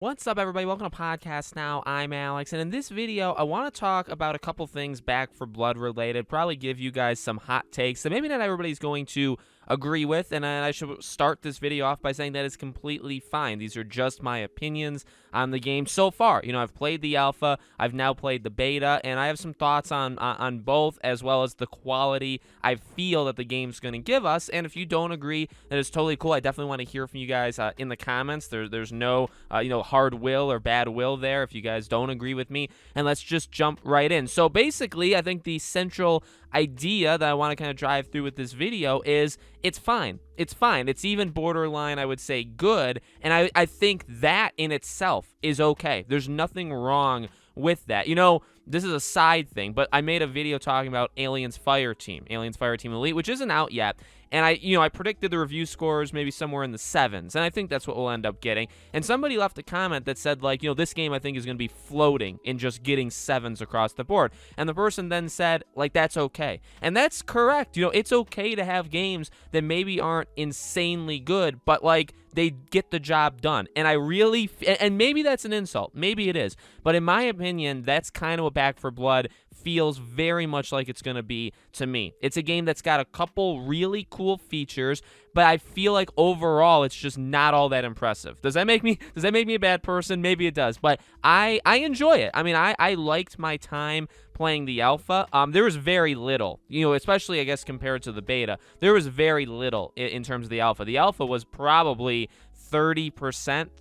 What's up, everybody? Welcome to Podcast Now. I'm Alex, and in this video, I want to talk about a couple things Back for Blood related, probably give you guys some hot takes that maybe not everybody's going to agree with, and I should start this video off by saying that it's completely fine. These are just my opinions on the game so far. You know, I've played the alpha, I've now played the beta, and I have some thoughts on both, as well as the quality I feel that the game's going to give us. And if you don't agree, that is totally cool. I definitely want to hear from you guys in the comments. There's no hard will or bad will there if you guys don't agree with me. And let's just jump right in. So basically, I think the central idea that I want to kind of drive through with this video is it's fine. It's fine. It's even borderline, I would say, good. And I think that in itself is okay. There's nothing wrong with that. You know, this is a side thing, but I made a video talking about Aliens Fireteam Elite, which isn't out yet. And I predicted the review scores maybe somewhere in the 7s, and I think that's what we'll end up getting. And somebody left a comment that said, like, this game I think is going to be floating in just getting 7s across the board. And the person then said, like, that's okay. And that's correct. It's okay to have games that maybe aren't insanely good, but, like, they get the job done. And I really, and maybe that's an insult. Maybe it is. But in my opinion, that's kind of what Back for Blood feels very much like it's going to be to me. It's a game that's got a couple really cool features, but I feel like overall it's just not all that impressive. Does that make me a bad person? Maybe it does, but I enjoy it. I mean, I liked my time playing the alpha. There was very little, especially I guess compared to the beta. There was very little in terms of the alpha. The alpha was probably 30%,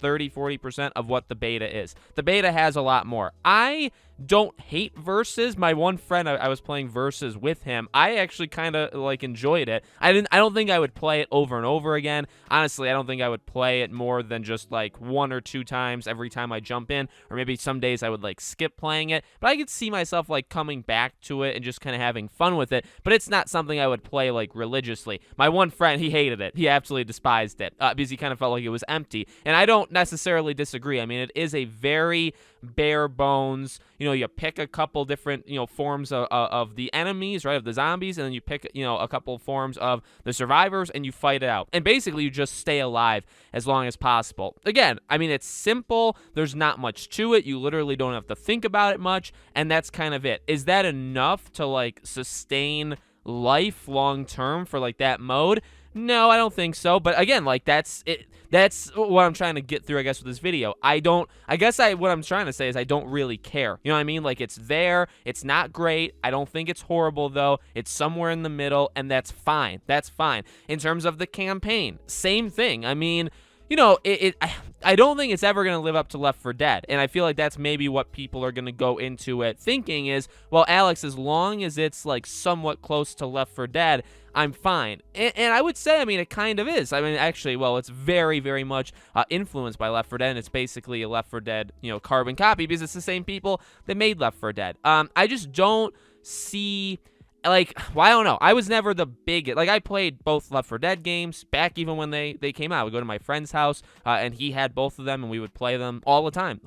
40% of what the beta is. The beta has a lot more. I don't hate Versus. My one friend, I was playing Versus with him. I actually kind of like enjoyed it. I don't think I would play it over and over again. Honestly, I don't think I would play it more than just like 1 or 2 times every time I jump in, or maybe some days I would like skip playing it. But I could see myself like coming back to it and just kind of having fun with it. But it's not something I would play like religiously. My one friend, he hated it. He absolutely despised it because he kind of felt like it was empty. And I don't necessarily disagree. I mean, it is a very bare bones, you pick a couple different, forms of the enemies, right, of the zombies, and then you pick, a couple forms of the survivors, and you fight it out. And basically, you just stay alive as long as possible. Again, I mean, it's simple. There's not much to it. You literally don't have to think about it much, and that's kind of it. Is that enough to, like, sustain life long term for, like, that mode? No, I don't think so. But again, like, that's it. That's what I'm trying to get through, I guess, with this video. What I'm trying to say is I don't really care. You know what I mean? Like, it's there. It's not great. I don't think it's horrible, though. It's somewhere in the middle, and that's fine. That's fine. In terms of the campaign, same thing. I mean, I don't think it's ever going to live up to Left 4 Dead, and I feel like that's maybe what people are going to go into it thinking is, well, Alex, as long as it's, like, somewhat close to Left 4 Dead, I'm fine. And I would say, I mean, it kind of is. I mean, actually, well, it's very, very much influenced by Left 4 Dead, and it's basically a Left 4 Dead, carbon copy, because it's the same people that made Left 4 Dead. I just don't see... Like, well, I don't know. I was never the big... Like, I played both Left 4 Dead games back even when they came out. I would go to my friend's house, and he had both of them, and we would play them all the time.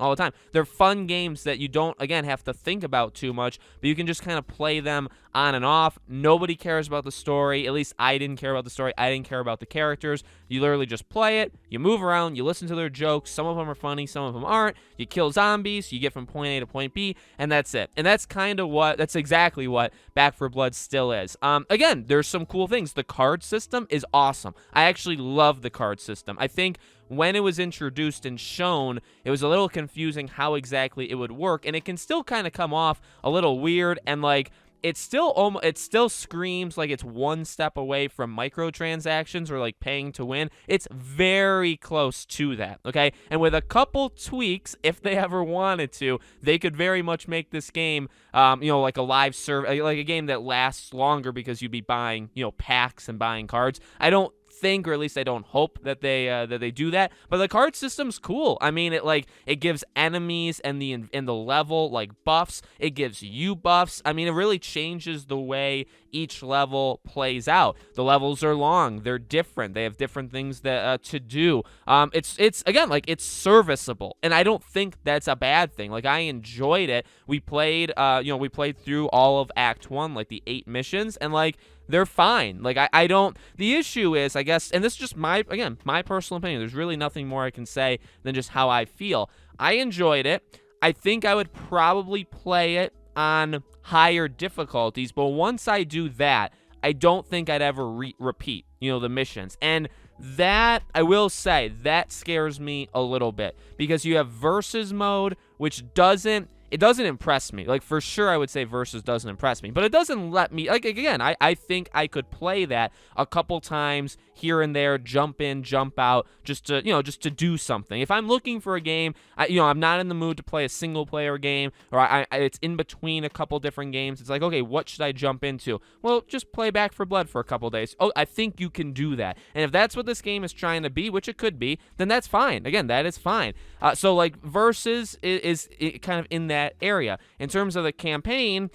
They're fun games that you don't, again, have to think about too much, but you can just kind of play them on and off. Nobody cares about the story. At least I didn't care about the story. I didn't care about the characters. You literally just play it. You move around. You listen to their jokes. Some of them are funny. Some of them aren't. You kill zombies. You get from point A to point B, and that's it. And that's that's exactly what Back 4 Blood still is. Again, there's some cool things. The card system is awesome. I actually love the card system. I think when it was introduced and shown, it was a little confusing how exactly it would work, and it can still kind of come off a little weird, and like it still screams like it's one step away from microtransactions or like paying to win. It's very close to that, okay? And with a couple tweaks, if they ever wanted to, they could very much make this game, like a live like a game that lasts longer because you'd be buying, packs and buying cards. I don't think, or at least I don't hope that they do that. But the card system's cool. I mean, it gives enemies and the level like buffs. It gives you buffs. I mean, it really changes the way each level plays out. The levels are long, they're different, they have different things that to do. It's again, like, it's serviceable, and I don't think that's a bad thing. Like, I enjoyed it. We played we played through all of Act 1, like the 8 missions, and like, they're fine. Like, I don't, the issue is, I guess, and this is just my personal opinion, there's really nothing more I can say than just how I feel. I enjoyed it. I think I would probably play it on higher difficulties, but once I do that, I don't think I'd ever repeat, the missions. And that, I will say, that scares me a little bit, because you have versus mode, which doesn't impress me. Like, for sure, I would say versus doesn't impress me, but it doesn't let me, like, again, I think I could play that a couple times here and there, jump in, jump out, just to do something. If I'm looking for a game, I'm not in the mood to play a single player game, or it's in between a couple different games. It's like, okay, what should I jump into? Well, just play Back 4 Blood for a couple days. Oh, I think you can do that. And if that's what this game is trying to be, which it could be, then that's fine. Again, that is fine. So, like, versus is kind of in that area. In terms of the campaign,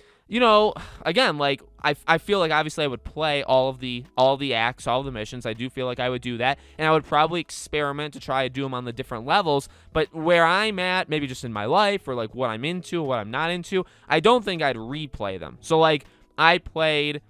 again, like, I feel like obviously I would play all the acts, all the missions. I do feel like I would do that, and I would probably experiment to try to do them on the different levels. But where I'm at, maybe just in my life, or like what I'm into, what I'm not into, I don't think I'd replay them. So, like, I played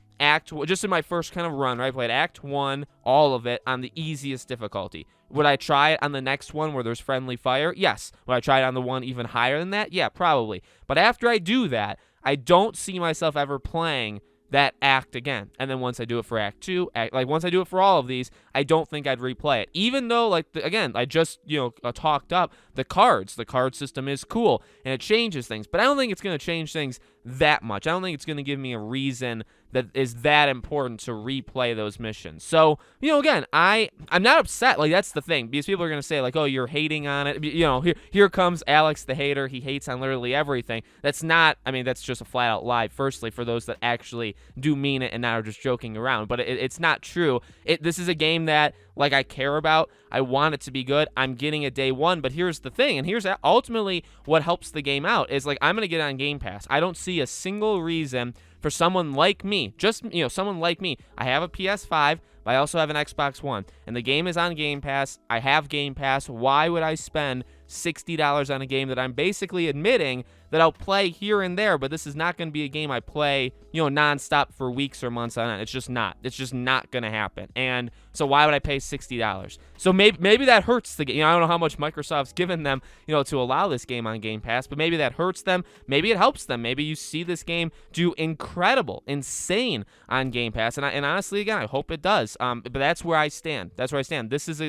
just in my first kind of run, right? I played Act 1, all of it, on the easiest difficulty. Would I try it on the next one where there's friendly fire? Yes. Would I try it on the one even higher than that? Yeah, probably. But after I do that, I don't see myself ever playing that act again. And then once I do it for Act 2, once I do it for all of these, I don't think I'd replay it. Even though, like, again, I just, talked up the card system is cool, and it changes things. But I don't think it's going to change things that much. I don't think it's going to give me a reason that is that important to replay those missions. So, again, I'm not upset. Like, that's the thing, because people are going to say, like, oh, you're hating on it. Here comes Alex the hater. He hates on literally everything. That's just a flat out lie, firstly, for those that actually do mean it and not are just joking around. But it's not true. This is a game that, like, I care about. I want it to be good. I'm getting it day one. But here's the thing, and here's ultimately what helps the game out, is, like, I'm going to get on Game Pass. I don't see a single reason for someone like me, someone like me. I have a PS5, but I also have an Xbox One, and the game is on Game Pass. I have Game Pass. Why would I spend $60 on a game that I'm basically admitting that I'll play here and there, but this is not going to be a game I play, nonstop for weeks or months on end. It's just not. It's just not going to happen. And so why would I pay $60? So maybe that hurts the game. I don't know how much Microsoft's given them, to allow this game on Game Pass, but maybe that hurts them. Maybe it helps them. Maybe you see this game do incredible, insane on Game Pass. And honestly, again, I hope it does. But that's where I stand. This is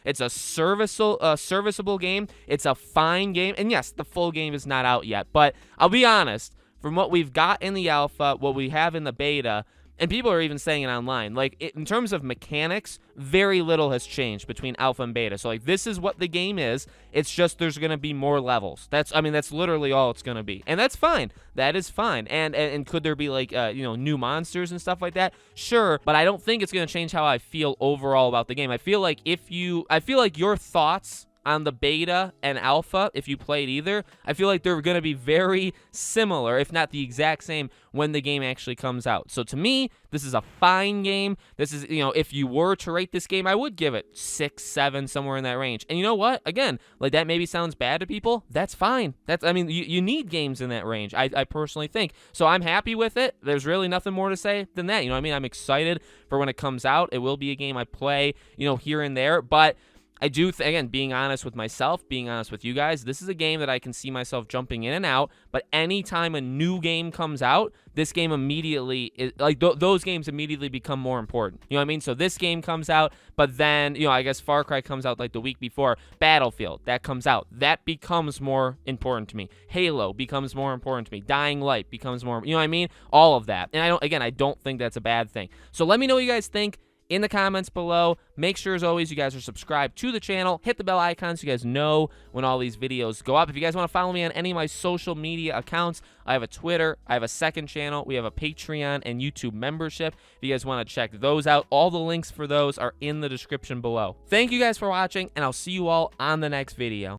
it's a serviceable game. It's a fine game. And yes, the full game is not out yet. But I'll be honest, from what we've got in the alpha, what we have in the beta, and people are even saying it online, like, in terms of mechanics, very little has changed between alpha and beta. So, like, this is what the game is. It's just there's going to be more levels. That's literally all it's going to be. And that's fine. That is fine. And could there be, like, new monsters and stuff like that? Sure, but I don't think it's going to change how I feel overall about the game. I feel like your thoughts on the beta and alpha, if you played either, I feel like they're going to be very similar, if not the exact same, when the game actually comes out. So to me, this is a fine game. This is, if you were to rate this game, I would give it 6, 7, somewhere in that range. And you know what? Again, like, that maybe sounds bad to people. That's fine. You need games in that range, I personally think. So I'm happy with it. There's really nothing more to say than that. I'm excited for when it comes out. It will be a game I play, here and there, but I do, again, being honest with myself, being honest with you guys, this is a game that I can see myself jumping in and out, but anytime a new game comes out, this game immediately, those games immediately become more important. You know what I mean? So this game comes out, but then, I guess Far Cry comes out like the week before. Battlefield, that comes out. That becomes more important to me. Halo becomes more important to me. Dying Light becomes more, you know what I mean? All of that. And I don't think that's a bad thing. So let me know what you guys think in the comments below. Make sure, as always, you guys are subscribed to the channel. Hit the bell icon so you guys know when all these videos go up. If you guys want to follow me on any of my social media accounts, I have a Twitter, I have a second channel, we have a Patreon and YouTube membership. If you guys want to check those out, all the links for those are in the description below. Thank you guys for watching, and I'll see you all on the next video.